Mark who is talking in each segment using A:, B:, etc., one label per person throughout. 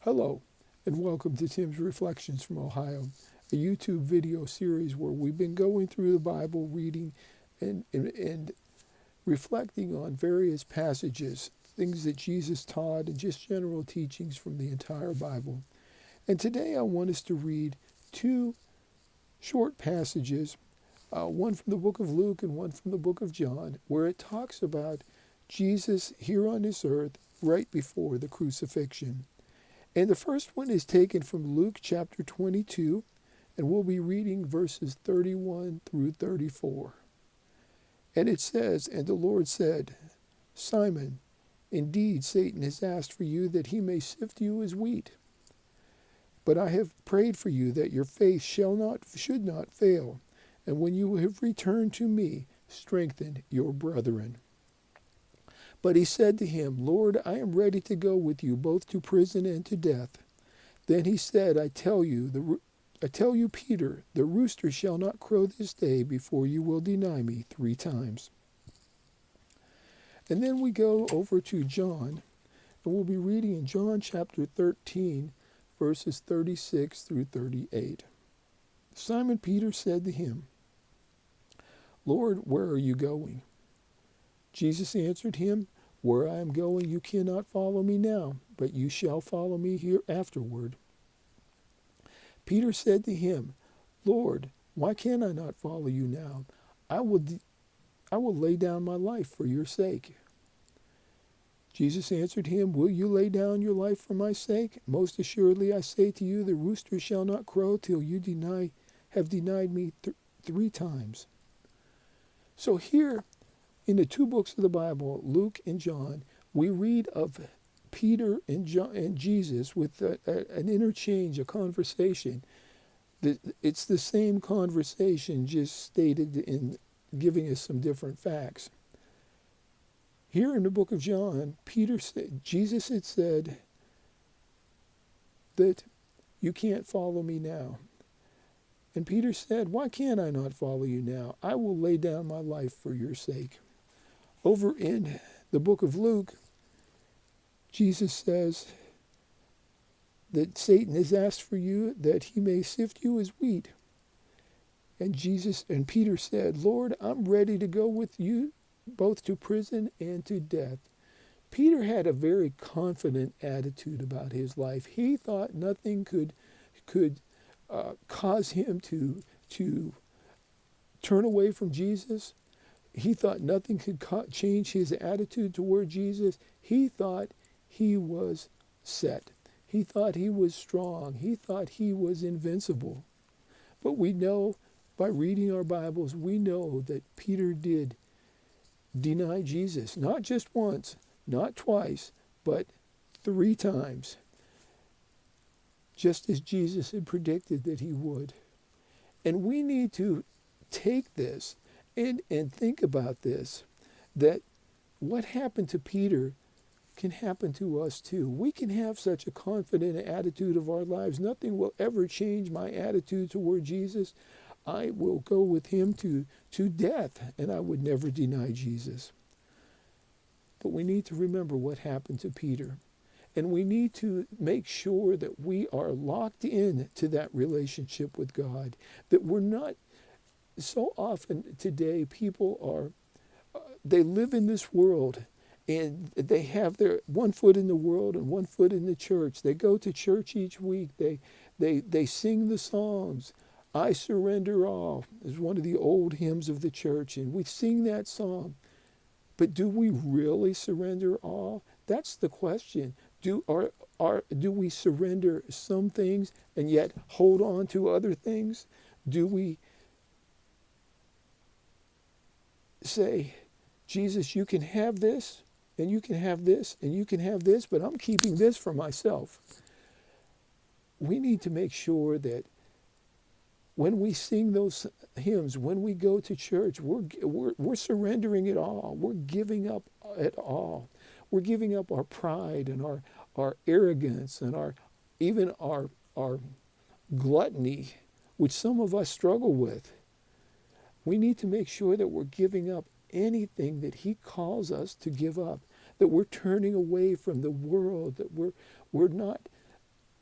A: Hello, and welcome to Tim's Reflections from Ohio, a YouTube video series where we've been going through the Bible, reading and reflecting on various passages, things that Jesus taught, and just general teachings from the entire Bible. And today I want us to read two short passages, one from the book of Luke and one from the book of John, where it talks about Jesus here on this earth right before the crucifixion. And the first one is taken from Luke chapter 22, and we'll be reading verses 31 through 34. And it says, "And the Lord said, Simon, indeed Satan has asked for you that he may sift you as wheat. But I have prayed for you that your faith should not fail. And when you have returned to me, strengthen your brethren." But he said to him, "Lord, I am ready to go with you both to prison and to death." Then he said, I tell you, Peter, the rooster shall not crow this day before you will deny me 3 times. And then we go over to John, and we'll be reading in John chapter 13, verses 36 through 38. Simon Peter said to him, "Lord, where are you going?" Jesus answered him, "Where I am going you cannot follow me now, but you shall follow me here afterward." Peter said to him, "Lord, why can I not follow you now? I will lay down my life for your sake." Jesus answered him, "Will you lay down your life for my sake? Most assuredly I say to you, the rooster shall not crow till you have denied me 3 times. So here, in the 2 books of the Bible, Luke and John, we read of Peter and Jesus with an interchange, a conversation. It's the same conversation, just stated in giving us some different facts. Here in the book of John, Jesus had said that you can't follow me now. And Peter said, "Why can't I not follow you now? I will lay down my life for your sake." Over in the book of Luke, Jesus says that Satan has asked for you that he may sift you as wheat. And Peter said, "Lord, I'm ready to go with you both to prison and to death." Peter had a very confident attitude about his life. He thought nothing could cause him to turn away from Jesus. He thought nothing could change his attitude toward Jesus. He thought he was set. He thought he was strong. He thought he was invincible. But we know, by reading our Bibles, we know that Peter did deny Jesus. Not just once, not twice, but 3 times. Just as Jesus had predicted that he would. And we need to take this and think about this, that what happened to Peter can happen to us too. We can have such a confident attitude of our lives. Nothing will ever change my attitude toward Jesus. I will go with him to death, and I would never deny Jesus. But we need to remember what happened to Peter. And we need to make sure that we are locked in to that relationship with God, that we're not. So often today, people they live in this world, and they have their one foot in the world and one foot in the church. They go to church each week. They sing the songs. "I Surrender All" is one of the old hymns of the church, and we sing that song. But do we really surrender all? That's the question. Do we surrender some things and yet hold on to other things? Do we say, "Jesus, you can have this, and you can have this, and you can have this, but I'm keeping this for myself"? We need to make sure that when we sing those hymns, when we go to church, we're surrendering it all. We're giving up it all. We're giving up our pride and our arrogance and even our gluttony, which some of us struggle with. We need to make sure that we're giving up anything that he calls us to give up, that we're turning away from the world, that we're not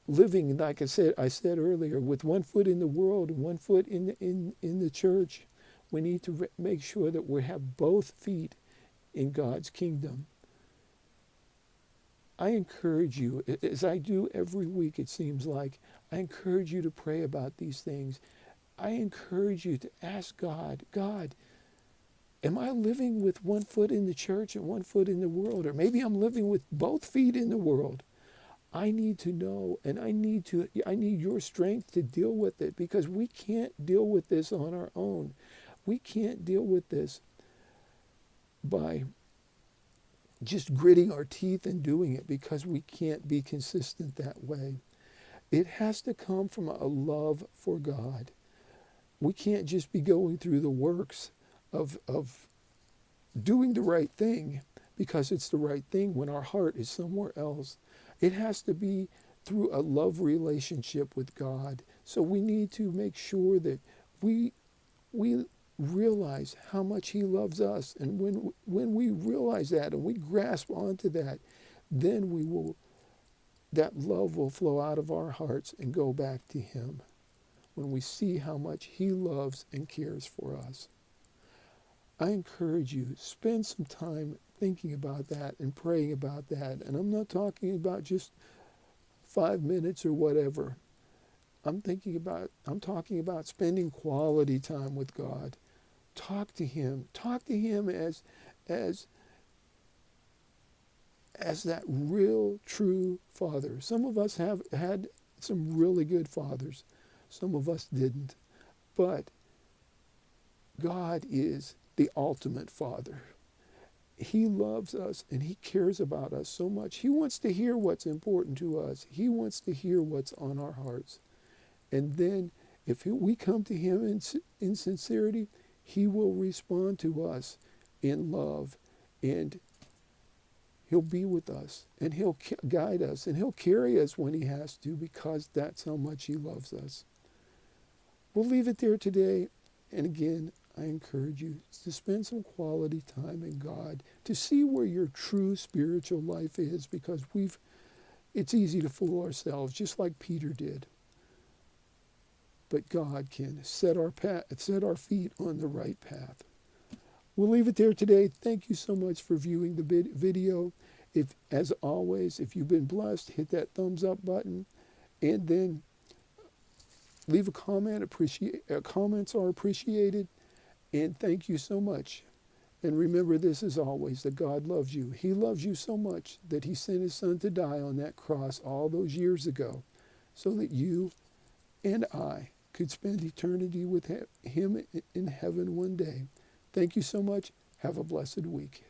A: living, like I said earlier, with one foot in the world and one foot in the church. We need to make sure that we have both feet in God's kingdom. I encourage you, as I do every week, it seems like, I encourage you to pray about these things. I encourage you to ask God, God, am I living with one foot in the church and one foot in the world? Or maybe I'm living with both feet in the world. I need to know, and I need your strength to deal with it, because we can't deal with this on our own. We can't deal with this by just gritting our teeth and doing it, because we can't be consistent that way. It has to come from a love for God. We can't just be going through the works of doing the right thing because it's the right thing when our heart is somewhere else. It has to be through a love relationship with God. So we need to make sure that we realize how much He loves us. And when we realize that and we grasp onto that, then that love will flow out of our hearts and go back to Him when we see how much He loves and cares for us. I encourage you, spend some time thinking about that and praying about that. And I'm not talking about just 5 minutes or whatever. I'm talking about spending quality time with God. Talk to Him. Talk to Him as that real, true Father. Some of us have had some really good fathers. Some of us didn't. But God is the ultimate Father. He loves us and He cares about us so much. He wants to hear what's important to us. He wants to hear what's on our hearts. And then if we come to Him in sincerity, He will respond to us in love, and He'll be with us, and He'll guide us, and He'll carry us when He has to, because that's how much He loves us. We'll leave it there today. And again, I encourage you to spend some quality time in God, to see where your true spiritual life is, because it's easy to fool ourselves, just like Peter did. But God can set our feet on the right path. We'll leave it there today. Thank you so much for viewing the video. As always, if you've been blessed, hit that thumbs up button, and then leave a comment. Comments are appreciated. And thank you so much. And remember this as always, that God loves you. He loves you so much that He sent His Son to die on that cross all those years ago, so that you and I could spend eternity with Him in heaven one day. Thank you so much. Have a blessed week.